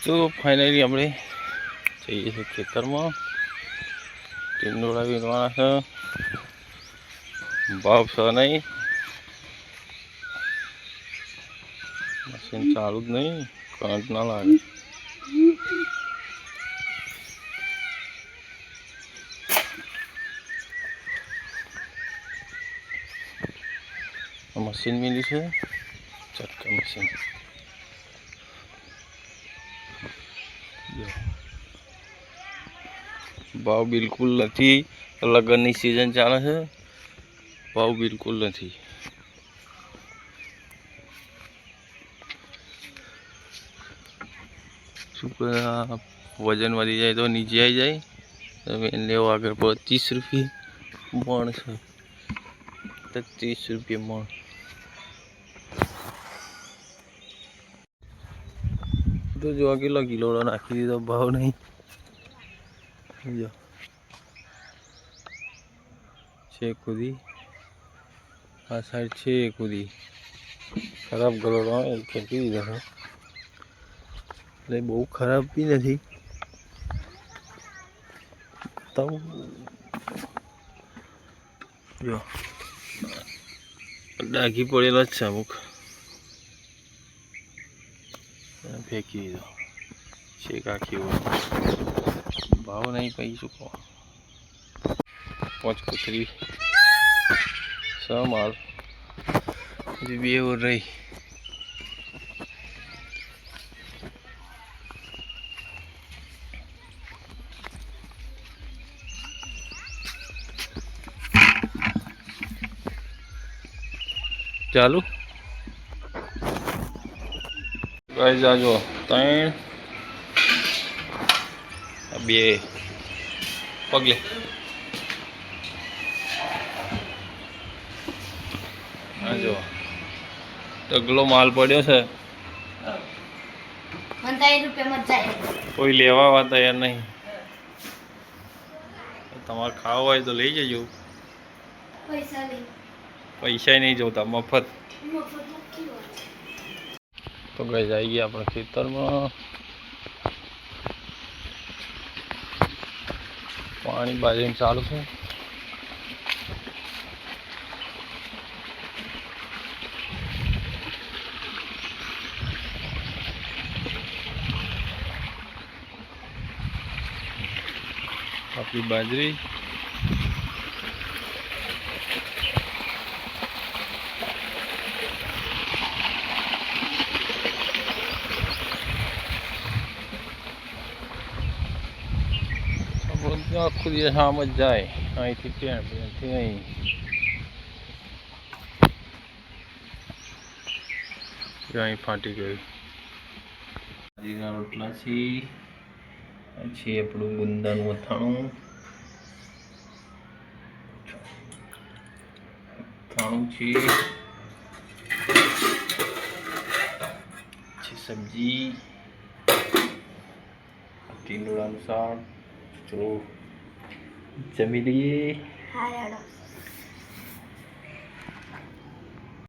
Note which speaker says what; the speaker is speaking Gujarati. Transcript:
Speaker 1: તો ફાઇનલી આપણે જઈએ છીએ ખેતરમાં ટીંડોળા વીણવાના છે. ભાવ છે નહીં, મશીન ચાલુ જ નહીં, કરંટ ના લાગે. મશીન મિલી છે, ચટકા મશીન. ભાવ બિલકુલ નથી. લગ્નની સિઝન ચાલે છે, ભાવ બિલકુલ નથી. શું વજન વધી જાય તો નીચે આવી જાય. તમે લેવો આગળ 25 રૂપિયા મણ છે, 30 રૂપિયા મણ. તો જો કિલો કિલોડો નાખી દીધો, ભાવ નહીં. જો છે ખુદી આ સાઈડ છે ખુદી ખરાબ ગલોડો ફેંકી દીધો છે. એટલે બહુ ખરાબ બી નથી, તો જો ડાઘી પડેલો જ છે અમુક, ફેંકી દીધો. છેક આખી ભાવ નહીં પૈ ચૂકો. 5 કુતરી માલ બે ઓર રહી. ચાલુ ગાઈસ આજો 3 2 પગલે. આજો ઢગલો માલ પડ્યો છે, કોઈ લેવા તૈયાર નહીં. તમારે ખાવા હોય તો લઈ જજો, પૈસા નહીં જોતા, મફત. તો ગઈ આવી ગયા આપણે ખેતરમાં. પાણી બાજરી ચાલુ છે. આપણી બાજરી આખું દિવસ આમ જ જાય. અહીંથી ત્યાંથી અહીં. અહીં ફાટી ગયું. બાજરીના રોટલા છે, આપણું ગુંદાનું અથાણું છે, સબ્જી, ટીંડોળાનું શાક. તો જમી લઈએ.